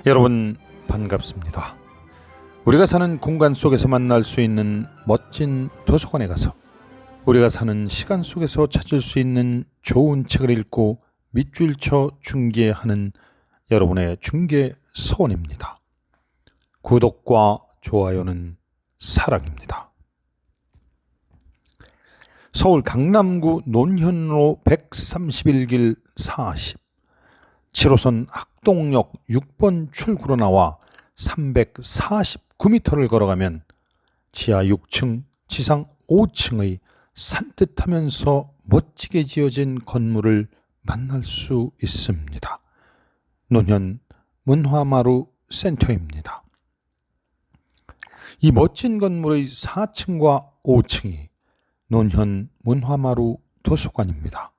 여러분 반갑습니다. 우리가 사는 공간 속에서 만날 수 있는 멋진 도서관에 가서 우리가 사는 시간 속에서 찾을 수 있는 좋은 책을 읽고 밑줄쳐 중계하는 여러분의 중계 서원입니다. 구독과 좋아요는 사랑입니다. 서울 강남구 논현로 131길 40 7호선 학동역 6번 출구로 나와 349m를 걸어가면 지하 6층, 지상 5층의 산뜻하면서 멋지게 지어진 건물을 만날 수 있습니다. 논현 문화마루 센터입니다. 이 멋진 건물의 4층과 5층이 논현 문화마루 도서관입니다.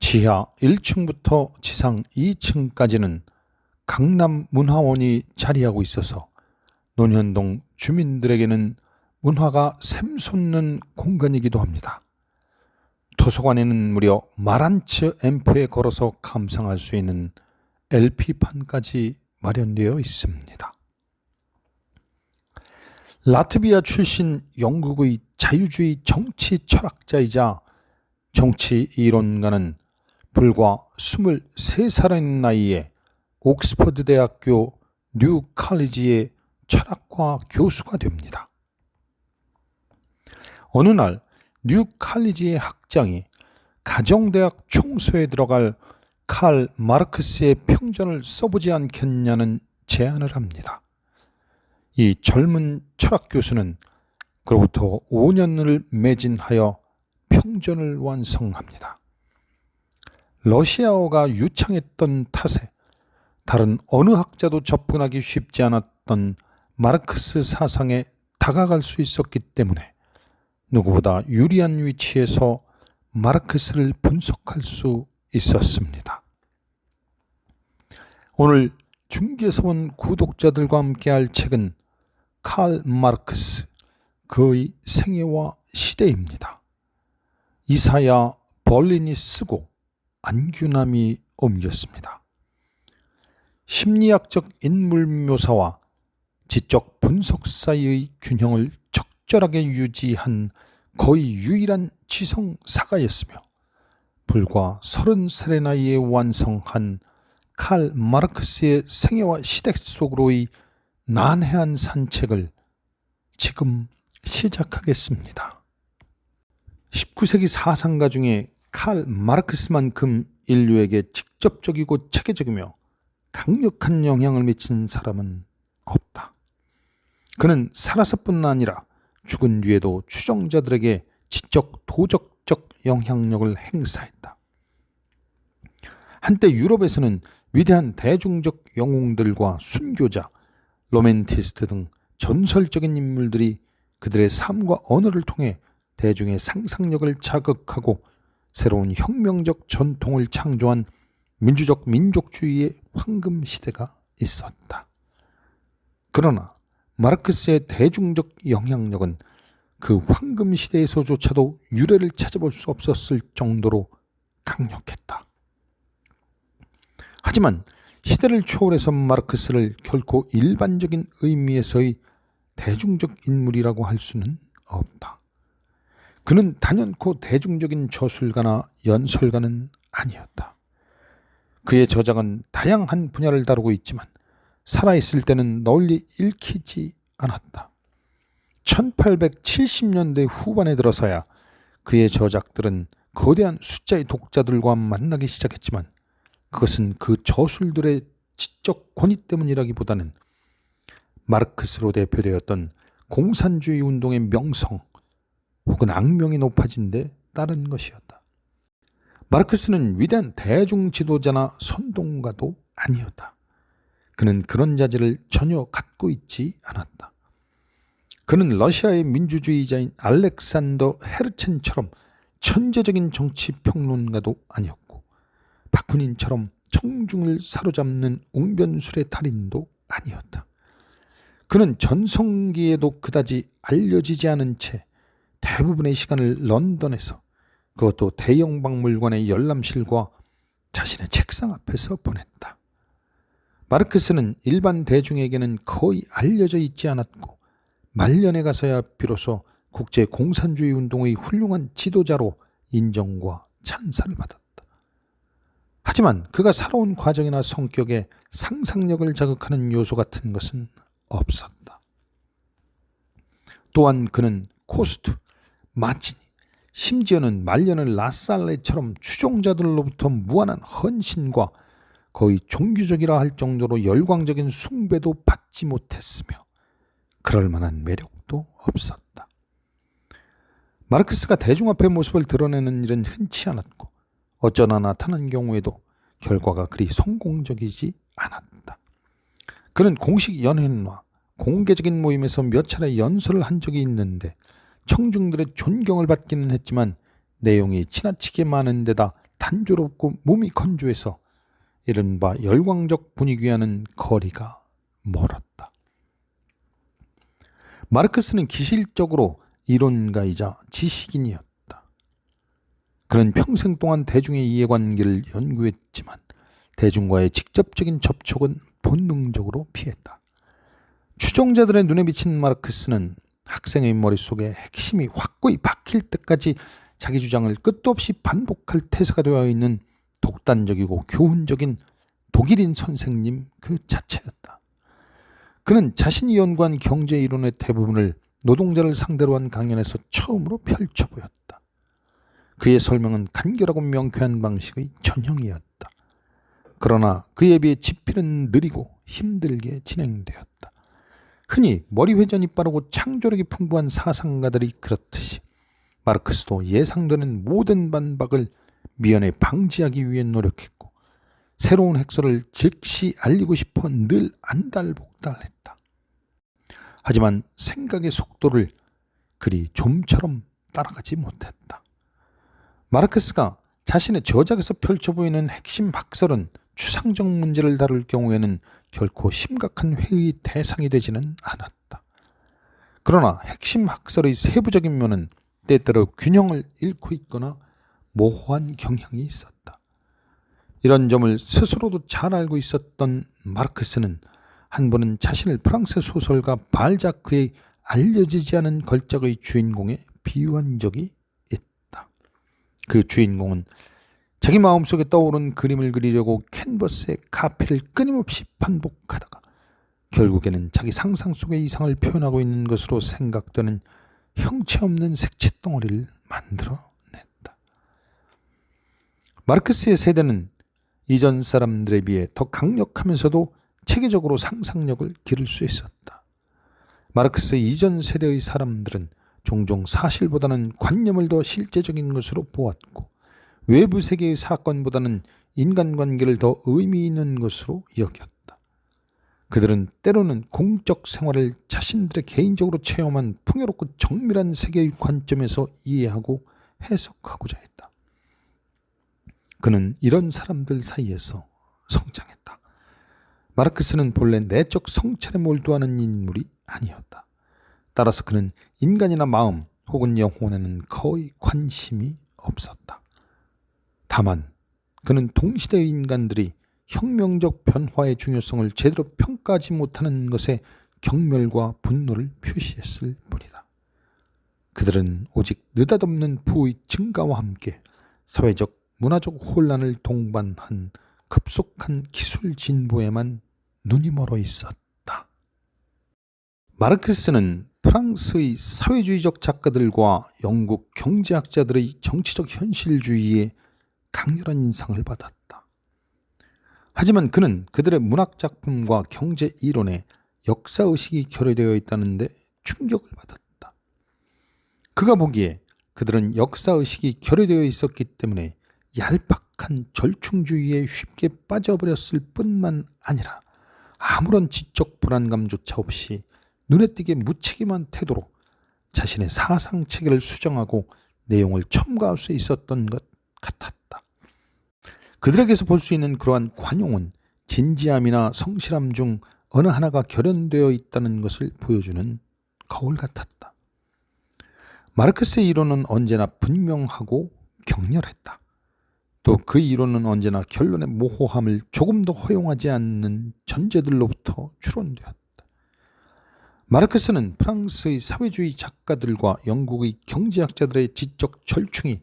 지하 1층부터 지상 2층까지는 강남문화원이 자리하고 있어서 논현동 주민들에게는 문화가 샘솟는 공간이기도 합니다. 도서관에는 무려 마란츠 앰프에 걸어서 감상할 수 있는 LP판까지 마련되어 있습니다. 라트비아 출신 영국의 자유주의 정치 철학자이자 정치 이론가는 불과 23살의 나이에 옥스퍼드 대학교 뉴 칼리지의 철학과 교수가 됩니다. 어느 날 뉴 칼리지의 학장이 가정대학 총서에 들어갈 칼 마르크스의 평전을 써보지 않겠냐는 제안을 합니다. 이 젊은 철학 교수는 그로부터 5년을 매진하여 평전을 완성합니다. 러시아어가 유창했던 탓에 다른 어느 학자도 접근하기 쉽지 않았던 마르크스 사상에 다가갈 수 있었기 때문에 누구보다 유리한 위치에서 마르크스를 분석할 수 있었습니다. 오늘 중계서원 구독자들과 함께할 책은 칼 마르크스, 그의 생애와 시대입니다. 이사야 벌린이 쓰고 안규남이 옮겼습니다. 심리학적 인물 묘사와 지적 분석 사이의 균형을 적절하게 유지한 거의 유일한 지성 사가였으며 불과 30살의 나이에 완성한 칼 마르크스의 생애와 시대 속으로의 난해한 산책을 지금 시작하겠습니다. 19세기 사상가 중에 칼 마르크스만큼 인류에게 직접적이고 체계적이며 강력한 영향을 미친 사람은 없다. 그는 살아서뿐 아니라 죽은 뒤에도 추종자들에게 지적 도덕적 영향력을 행사했다. 한때 유럽에서는 위대한 대중적 영웅들과 순교자, 로맨티스트 등 전설적인 인물들이 그들의 삶과 언어를 통해 대중의 상상력을 자극하고 새로운 혁명적 전통을 창조한 민주적 민족주의의 황금 시대가 있었다. 그러나 마르크스의 대중적 영향력은 그 황금 시대에서조차도 유래를 찾아볼 수 없었을 정도로 강력했다. 하지만 시대를 초월해서 마르크스를 결코 일반적인 의미에서의 대중적 인물이라고 할 수는 없다. 그는 단연코 대중적인 저술가나 연설가는 아니었다. 그의 저작은 다양한 분야를 다루고 있지만 살아있을 때는 널리 읽히지 않았다. 1870년대 후반에 들어서야 그의 저작들은 거대한 숫자의 독자들과 만나기 시작했지만 그것은 그 저술들의 지적 권위 때문이라기보다는 마르크스로 대표되었던 공산주의 운동의 명성 혹은 악명이 높아진 데 따른 것이었다. 마르크스는 위대한 대중 지도자나 선동가도 아니었다. 그는 그런 자질을 전혀 갖고 있지 않았다. 그는 러시아의 민주주의자인 알렉산더 헤르첸처럼 천재적인 정치 평론가도 아니었고 바쿠닌처럼 청중을 사로잡는 웅변술의 달인도 아니었다. 그는 전성기에도 그다지 알려지지 않은 채 대부분의 시간을 런던에서, 그것도 대형 박물관의 열람실과 자신의 책상 앞에서 보냈다. 마르크스는 일반 대중에게는 거의 알려져 있지 않았고 말년에 가서야 비로소 국제 공산주의 운동의 훌륭한 지도자로 인정과 찬사를 받았다. 하지만 그가 살아온 과정이나 성격에 상상력을 자극하는 요소 같은 것은 없었다. 또한 그는 코스트, 마치니, 심지어는 말년을 라살레처럼 추종자들로부터 무한한 헌신과 거의 종교적이라 할 정도로 열광적인 숭배도 받지 못했으며 그럴 만한 매력도 없었다. 마르크스가 대중 앞에 모습을 드러내는 일은 흔치 않았고 어쩌나 나타난 경우에도 결과가 그리 성공적이지 않았다. 그는 공식 연회와 공개적인 모임에서 몇 차례 연설을 한 적이 있는데 청중들의 존경을 받기는 했지만 내용이 지나치게 많은 데다 단조롭고 몸이 건조해서 이른바 열광적 분위기와는 거리가 멀었다. 마르크스는 기실적으로 이론가이자 지식인이었다. 그는 평생 동안 대중의 이해관계를 연구했지만 대중과의 직접적인 접촉은 본능적으로 피했다. 추종자들의 눈에 비친 마르크스는 학생의 머릿속에 핵심이 확고히 박힐 때까지 자기 주장을 끝도 없이 반복할 태세가 되어 있는 독단적이고 교훈적인 독일인 선생님 그 자체였다. 그는 자신이 연구한 경제 이론의 대부분을 노동자를 상대로 한 강연에서 처음으로 펼쳐보였다. 그의 설명은 간결하고 명쾌한 방식의 전형이었다. 그러나 그에 비해 집필은 느리고 힘들게 진행되었다. 흔히 머리 회전이 빠르고 창조력이 풍부한 사상가들이 그렇듯이 마르크스도 예상되는 모든 반박을 미연에 방지하기 위해 노력했고 새로운 핵설을 즉시 알리고 싶어 늘 안달복달했다. 하지만 생각의 속도를 그리 좀처럼 따라가지 못했다. 마르크스가 자신의 저작에서 펼쳐 보이는 핵심 학설은 추상적 문제를 다룰 경우에는 결코 심각한 회의의 대상이 되지는 않았다. 그러나 핵심 학설의 세부적인 면은 때때로 균형을 잃고 있거나 모호한 경향이 있었다. 이런 점을 스스로도 잘 알고 있었던 마르크스는 한 번은 자신을 프랑스 소설가 발자크의 알려지지 않은 걸작의 주인공에 비유한 적이 있다. 그 주인공은 자기 마음속에 떠오른 그림을 그리려고 캔버스에 카피를 끊임없이 반복하다가 결국에는 자기 상상 속의 이상을 표현하고 있는 것으로 생각되는 형체 없는 색채 덩어리를 만들어냈다. 마르크스의 세대는 이전 사람들에 비해 더 강력하면서도 체계적으로 상상력을 기를 수 있었다. 마르크스 이전 세대의 사람들은 종종 사실보다는 관념을 더 실제적인 것으로 보았고 외부 세계의 사건보다는 인간관계를 더 의미 있는 것으로 여겼다. 그들은 때로는 공적 생활을 자신들의 개인적으로 체험한 풍요롭고 정밀한 세계의 관점에서 이해하고 해석하고자 했다. 그는 이런 사람들 사이에서 성장했다. 마르크스는 본래 내적 성찰에 몰두하는 인물이 아니었다. 따라서 그는 인간이나 마음 혹은 영혼에는 거의 관심이 없었다. 다만 그는 동시대의 인간들이 혁명적 변화의 중요성을 제대로 평가하지 못하는 것에 경멸과 분노를 표시했을 뿐이다. 그들은 오직 느닷없는 부의 증가와 함께 사회적, 문화적 혼란을 동반한 급속한 기술 진보에만 눈이 멀어 있었다. 마르크스는 프랑스의 사회주의적 작가들과 영국 경제학자들의 정치적 현실주의에 강렬한 인상을 받았다. 하지만 그는 그들의 문학작품과 경제 이론에 역사의식이 결여되어 있다는데 충격을 받았다. 그가 보기에 그들은 역사의식이 결여되어 있었기 때문에 얄팍한 절충주의에 쉽게 빠져버렸을 뿐만 아니라 아무런 지적 불안감조차 없이 눈에 띄게 무책임한 태도로 자신의 사상체계를 수정하고 내용을 첨가할 수 있었던 것 같았다. 그들에게서 볼 수 있는 그러한 관용은 진지함이나 성실함 중 어느 하나가 결연되어 있다는 것을 보여주는 거울 같았다. 마르크스의 이론은 언제나 분명하고 격렬했다. 또 그 이론은 언제나 결론의 모호함을 조금도 허용하지 않는 전제들로부터 추론되었다. 마르크스는 프랑스의 사회주의 작가들과 영국의 경제학자들의 지적 절충이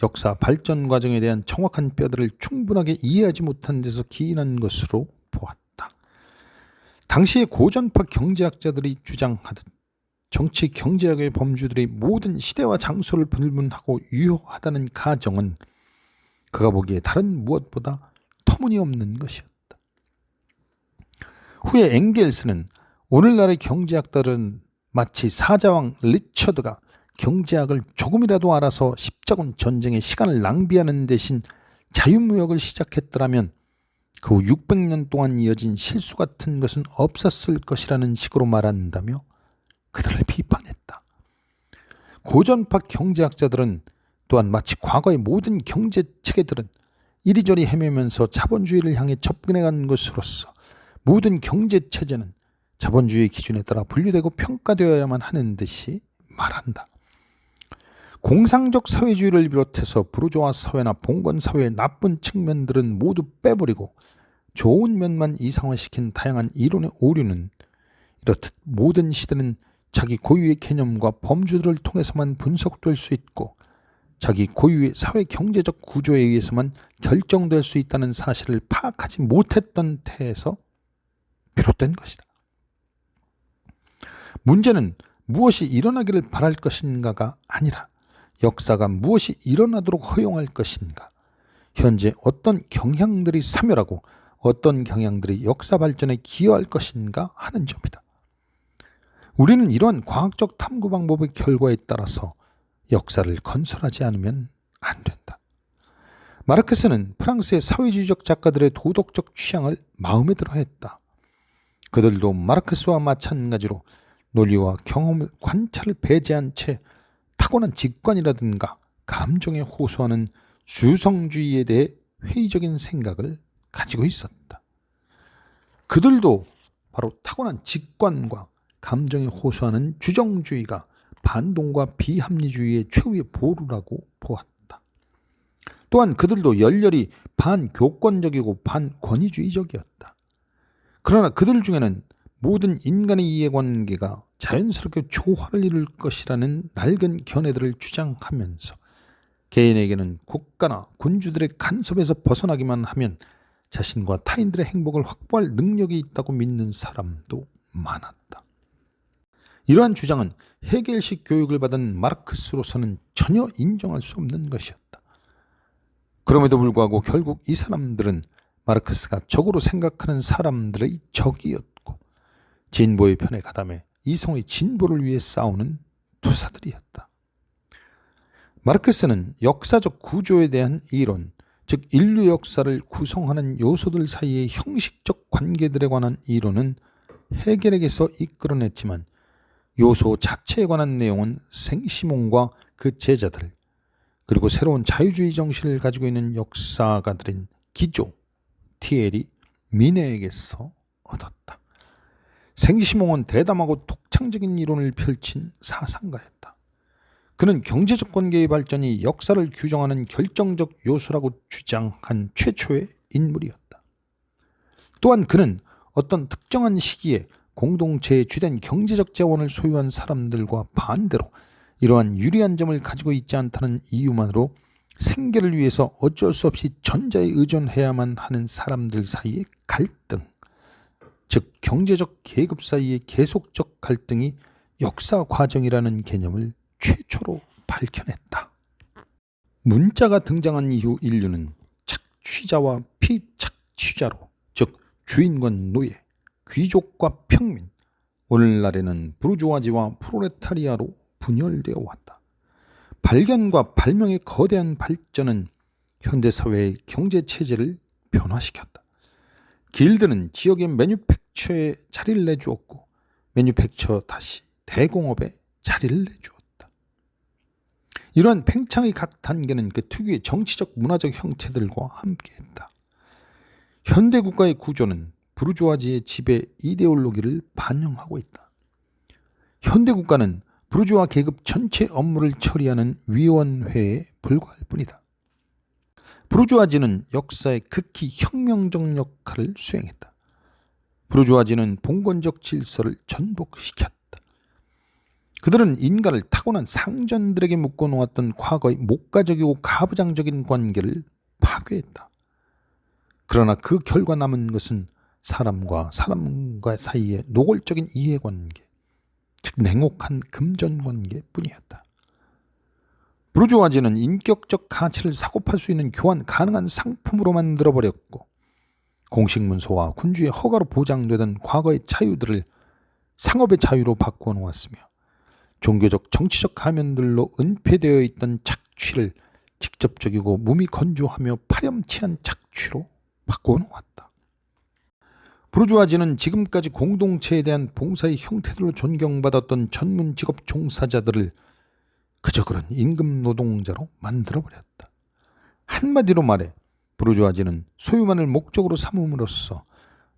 역사 발전 과정에 대한 정확한 뼈대를 충분하게 이해하지 못한 데서 기인한 것으로 보았다. 당시의 고전파 경제학자들이 주장하듯 정치 경제학의 범주들이 모든 시대와 장소를 불문하고 유효하다는 가정은 그가 보기에 다른 무엇보다 터무니없는 것이었다. 후에 엥겔스는 오늘날의 경제학들은 마치 사자왕 리처드가 경제학을 조금이라도 알아서 십자군 전쟁에 시간을 낭비하는 대신 자유무역을 시작했더라면 그 후 600년 동안 이어진 실수 같은 것은 없었을 것이라는 식으로 말한다며 그들을 비판했다. 고전파 경제학자들은 또한 마치 과거의 모든 경제 체계들은 이리저리 헤매면서 자본주의를 향해 접근해간 것으로서 모든 경제 체제는 자본주의 기준에 따라 분류되고 평가되어야만 하는 듯이 말한다. 공상적 사회주의를 비롯해서 부르주아 사회나 봉건 사회의 나쁜 측면들은 모두 빼버리고 좋은 면만 이상화시킨 다양한 이론의 오류는 이렇듯 모든 시대는 자기 고유의 개념과 범주들을 통해서만 분석될 수 있고 자기 고유의 사회 경제적 구조에 의해서만 결정될 수 있다는 사실을 파악하지 못했던 태에서 비롯된 것이다. 문제는 무엇이 일어나기를 바랄 것인가가 아니라 역사가 무엇이 일어나도록 허용할 것인가, 현재 어떤 경향들이 사멸하고 어떤 경향들이 역사 발전에 기여할 것인가 하는 점이다. 우리는 이러한 과학적 탐구 방법의 결과에 따라서 역사를 건설하지 않으면 안 된다. 마르크스는 프랑스의 사회주의적 작가들의 도덕적 취향을 마음에 들어 했다. 그들도 마르크스와 마찬가지로 논리와 경험을 관찰을 배제한 채 타고난 직관이라든가 감정에 호소하는 수성주의에 대해 회의적인 생각을 가지고 있었다. 그들도 바로 타고난 직관과 감정에 호소하는 주정주의가 반동과 비합리주의의 최후의 보루라고 보았다. 또한 그들도 열렬히 반교권적이고 반권위주의적이었다. 그러나 그들 중에는 모든 인간의 이해관계가 자연스럽게 조화를 이룰 것이라는 낡은 견해들을 주장하면서 개인에게는 국가나 군주들의 간섭에서 벗어나기만 하면 자신과 타인들의 행복을 확보할 능력이 있다고 믿는 사람도 많았다. 이러한 주장은 헤겔식 교육을 받은 마르크스로서는 전혀 인정할 수 없는 것이었다. 그럼에도 불구하고 결국 이 사람들은 마르크스가 적으로 생각하는 사람들의 적이었고 진보의 편에 가담해 이성의 진보를 위해 싸우는 투사들이었다. 마르크스는 역사적 구조에 대한 이론, 즉 인류 역사를 구성하는 요소들 사이의 형식적 관계들에 관한 이론은 헤겔에게서 이끌어냈지만 요소 자체에 관한 내용은 생시몬과 그 제자들, 그리고 새로운 자유주의 정신을 가지고 있는 역사가들인 기조, 티에리, 미네에게서 얻었다. 생시몬은 대담하고 독창적인 이론을 펼친 사상가였다. 그는 경제적 관계의 발전이 역사를 규정하는 결정적 요소라고 주장한 최초의 인물이었다. 또한 그는 어떤 특정한 시기에 공동체의 주된 경제적 자원을 소유한 사람들과 반대로 이러한 유리한 점을 가지고 있지 않다는 이유만으로 생계를 위해서 어쩔 수 없이 전자에 의존해야만 하는 사람들 사이의 갈등, 즉 경제적 계급 사이의 계속적 갈등이 역사 과정이라는 개념을 최초로 밝혀냈다. 문자가 등장한 이후 인류는 착취자와 피착취자로, 즉 주인과 노예, 귀족과 평민, 오늘날에는 부르주아지와 프롤레타리아로 분열되어 왔다. 발견과 발명의 거대한 발전은 현대사회의 경제체제를 변화시켰다. 길드는 지역의 매뉴팩처에 자리를 내주었고 매뉴팩처 다시 대공업에 자리를 내주었다. 이러한 팽창의 각 단계는 그 특유의 정치적 문화적 형태들과 함께했다. 현대국가의 구조는 부르주아지의 지배 이데올로기를 반영하고 있다. 현대국가는 부르주아 계급 전체 업무를 처리하는 위원회에 불과할 뿐이다. 부르주아지는 역사에 극히 혁명적 역할을 수행했다. 부르주아지는 봉건적 질서를 전복시켰다. 그들은 인간을 타고난 상전들에게 묶어놓았던 과거의 목가적이고 가부장적인 관계를 파괴했다. 그러나 그 결과 남은 것은 사람과 사이의 노골적인 이해관계, 즉 냉혹한 금전관계뿐이었다. 부르주아지는 인격적 가치를 사고팔 수 있는 교환 가능한 상품으로 만들어버렸고, 공식문서와 군주의 허가로 보장되던 과거의 자유들을 상업의 자유로 바꾸어 놓았으며, 종교적 정치적 가면들로 은폐되어 있던 착취를 직접적이고 몸이 건조하며 파렴치한 착취로 바꾸어 놓았다. 부르주아지는 지금까지 공동체에 대한 봉사의 형태들로 존경받았던 전문 직업 종사자들을 그저 그런 임금 노동자로 만들어버렸다. 한마디로 말해 부르주아지는 소유만을 목적으로 삼음으로써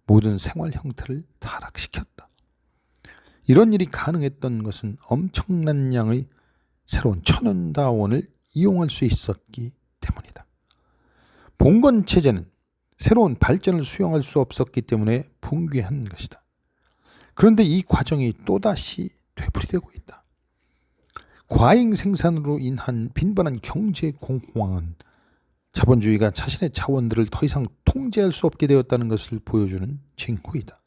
모든 생활 형태를 타락시켰다. 이런 일이 가능했던 것은 엄청난 양의 새로운 천연다원을 이용할 수 있었기 때문이다. 봉건체제는 새로운 발전을 수용할 수 없었기 때문에 붕괴한 것이다. 그런데 이 과정이 또다시 되풀이되고 있다. 과잉 생산으로 인한 빈번한 경제 공황은 자본주의가 자신의 자원들을 더 이상 통제할 수 없게 되었다는 것을 보여주는 징후이다.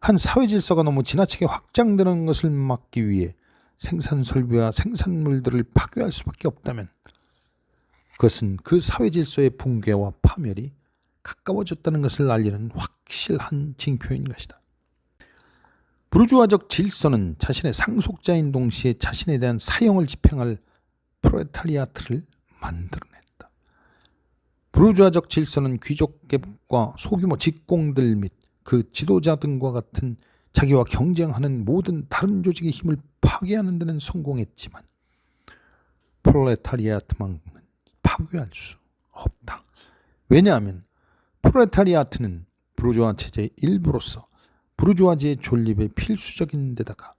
한 사회 질서가 너무 지나치게 확장되는 것을 막기 위해 생산 설비와 생산물들을 파괴할 수밖에 없다면 그것은 그 사회 질서의 붕괴와 파멸이 가까워졌다는 것을 알리는 확실한 징표인 것이다. 부르주아적 질서는 자신의 상속자인 동시에 자신에 대한 사형을 집행할 프롤레타리아트를 만들어냈다. 부르주아적 질서는 귀족 계급과 소규모 직공들 및 그 지도자 등과 같은 자기와 경쟁하는 모든 다른 조직의 힘을 파괴하는 데는 성공했지만 프롤레타리아트만은 파괴할 수 없다. 왜냐하면 프롤레타리아트는 부르주아 체제의 일부로서 부르주아지의 존립에 필수적인 데다가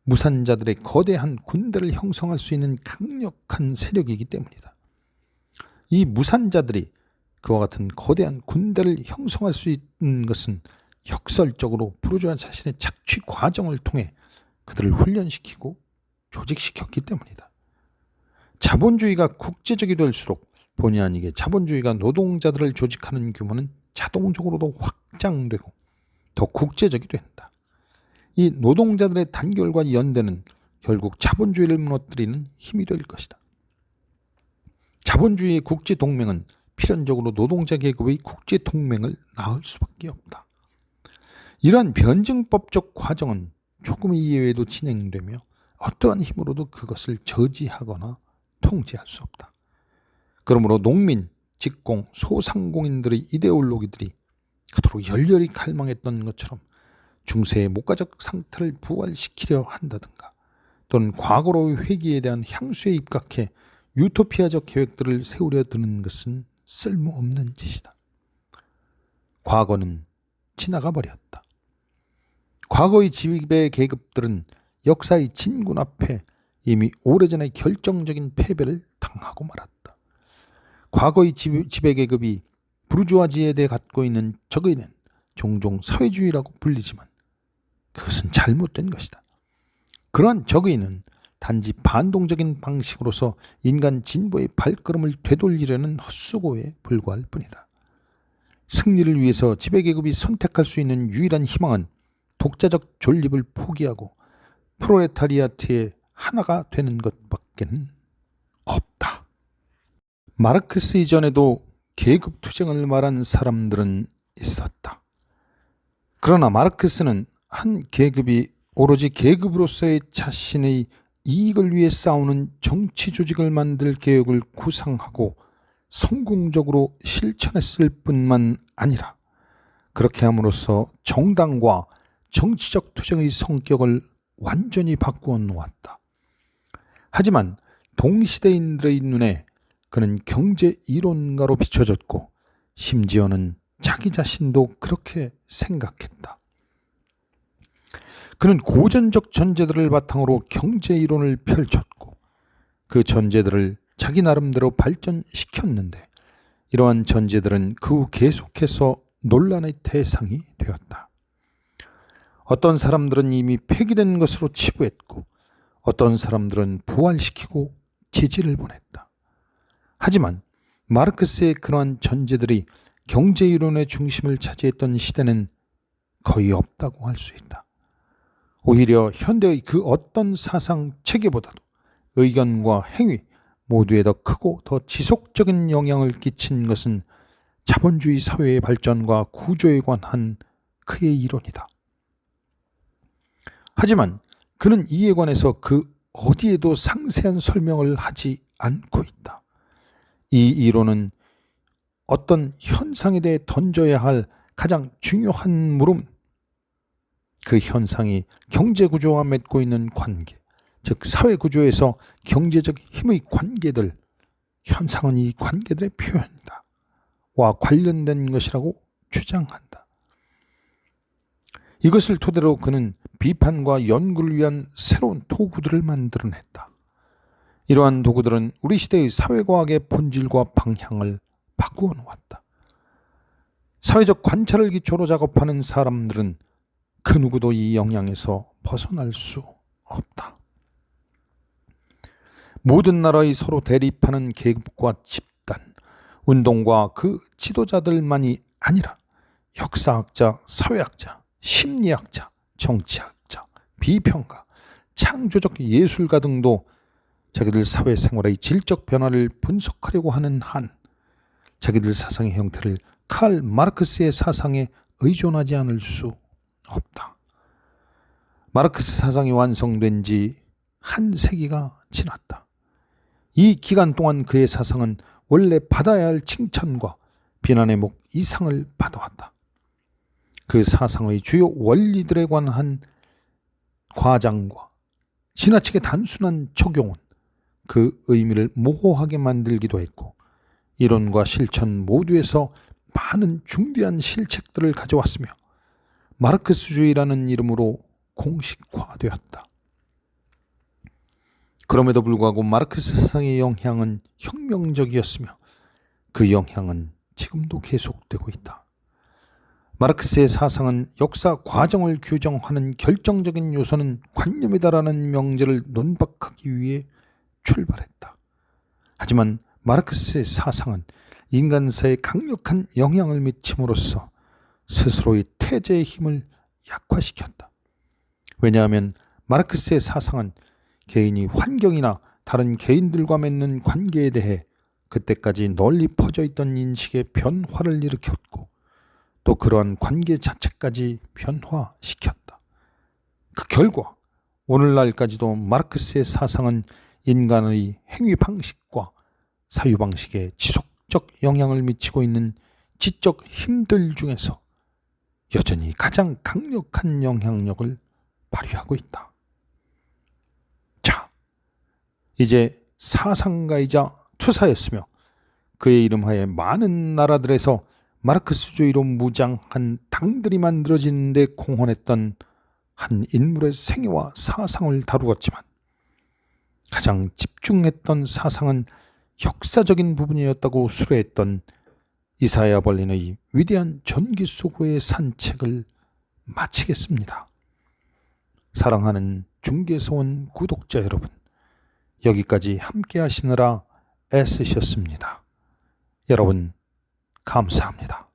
무산자들의 거대한 군대를 형성할 수 있는 강력한 세력이기 때문이다. 이 무산자들이 그와 같은 거대한 군대를 형성할 수 있는 것은 역설적으로 부르주아 자신의 착취 과정을 통해 그들을 훈련시키고 조직시켰기 때문이다. 자본주의가 국제적이 될수록 본의 아니게 자본주의가 노동자들을 조직하는 규모는 자동적으로도 확장되고 더 국제적이 된다. 이 노동자들의 단결과 연대는 결국 자본주의를 무너뜨리는 힘이 될 것이다. 자본주의의 국제동맹은 필연적으로 노동자 계급의 국제동맹을 낳을 수밖에 없다. 이러한 변증법적 과정은 조금의 이해에도 진행되며 어떠한 힘으로도 그것을 저지하거나 통제할 수 없다. 그러므로 농민, 직공, 소상공인들의 이데올로기들이 그토록 열렬히 갈망했던 것처럼 중세의 목가적 상태를 부활시키려 한다든가 또는 과거로의 회귀에 대한 향수에 입각해 유토피아적 계획들을 세우려 드는 것은 쓸모없는 짓이다. 과거는 지나가 버렸다. 과거의 지배 계급들은 역사의 진군 앞에 이미 오래전에 결정적인 패배를 당하고 말았다. 과거의 지배 계급이 부르주아지에 대해 갖고 있는 적의는 종종 사회주의라고 불리지만 그것은 잘못된 것이다. 그러한 적의는 단지 반동적인 방식으로서 인간 진보의 발걸음을 되돌리려는 헛수고에 불과할 뿐이다. 승리를 위해서 지배계급이 선택할 수 있는 유일한 희망은 독자적 존립을 포기하고 프롤레타리아트의 하나가 되는 것밖에는 없다. 마르크스 이전에도 계급 투쟁을 말한 사람들은 있었다. 그러나 마르크스는 한 계급이 오로지 계급으로서의 자신의 이익을 위해 싸우는 정치 조직을 만들 계획을 구상하고 성공적으로 실천했을 뿐만 아니라 그렇게 함으로써 정당과 정치적 투쟁의 성격을 완전히 바꾸어 놓았다. 하지만 동시대인들의 눈에 그는 경제 이론가로 비춰졌고 심지어는 자기 자신도 그렇게 생각했다. 그는 고전적 전제들을 바탕으로 경제 이론을 펼쳤고 그 전제들을 자기 나름대로 발전시켰는데 이러한 전제들은 그 후 계속해서 논란의 대상이 되었다. 어떤 사람들은 이미 폐기된 것으로 치부했고 어떤 사람들은 부활시키고 지지를 보냈다. 하지만 마르크스의 그러한 전제들이 경제이론의 중심을 차지했던 시대는 거의 없다고 할 수 있다. 오히려 현대의 그 어떤 사상 체계보다도 의견과 행위 모두에 더 크고 더 지속적인 영향을 끼친 것은 자본주의 사회의 발전과 구조에 관한 그의 이론이다. 하지만 그는 이에 관해서 그 어디에도 상세한 설명을 하지 않고 있다. 이 이론은 어떤 현상에 대해 던져야 할 가장 중요한 물음, 그 현상이 경제구조와 맺고 있는 관계, 즉 사회구조에서 경제적 힘의 관계들, 현상은 이 관계들의 표현이다. 와 관련된 것이라고 주장한다. 이것을 토대로 그는 비판과 연구를 위한 새로운 도구들을 만들어냈다. 이러한 도구들은 우리 시대의 사회과학의 본질과 방향을 바꾸어 놓았다. 사회적 관찰을 기초로 작업하는 사람들은 그 누구도 이 영향에서 벗어날 수 없다. 모든 나라의 서로 대립하는 계급과 집단, 운동과 그 지도자들만이 아니라 역사학자, 사회학자, 심리학자, 정치학자, 비평가, 창조적 예술가 등도 자기들 사회생활의 질적 변화를 분석하려고 하는 한 자기들 사상의 형태를 칼 마르크스의 사상에 의존하지 않을 수 없다. 마르크스 사상이 완성된 지 한 세기가 지났다. 이 기간 동안 그의 사상은 원래 받아야 할 칭찬과 비난의 목 이상을 받아왔다. 그 사상의 주요 원리들에 관한 과장과 지나치게 단순한 적용은 그 의미를 모호하게 만들기도 했고 이론과 실천 모두에서 많은 중대한 실책들을 가져왔으며 마르크스주의라는 이름으로 공식화되었다. 그럼에도 불구하고 마르크스 사상의 영향은 혁명적이었으며 그 영향은 지금도 계속되고 있다. 마르크스의 사상은 역사 과정을 규정하는 결정적인 요소는 관념이다라는 명제를 논박하기 위해 출발했다. 하지만 마르크스의 사상은 인간사에 강력한 영향을 미침으로써 스스로의 태제의 힘을 약화시켰다. 왜냐하면 마르크스의 사상은 개인이 환경이나 다른 개인들과 맺는 관계에 대해 그때까지 널리 퍼져 있던 인식의 변화를 일으켰고 또 그러한 관계 자체까지 변화시켰다. 그 결과 오늘날까지도 마르크스의 사상은 인간의 행위 방식과 사유 방식에 지속적 영향을 미치고 있는 지적 힘들 중에서 여전히 가장 강력한 영향력을 발휘하고 있다. 자, 이제 사상가이자 투사였으며 그의 이름하에 많은 나라들에서 마르크스주의로 무장한 당들이 만들어지는 데 공헌했던 한 인물의 생애와 사상을 다루었지만 가장 집중했던 사상은 역사적인 부분이었다고 수려했던 이사야 벌린의 위대한 전기 속으로의 산책을 마치겠습니다. 사랑하는 중개소원 구독자 여러분, 여기까지 함께 하시느라 애쓰셨습니다. 여러분 감사합니다.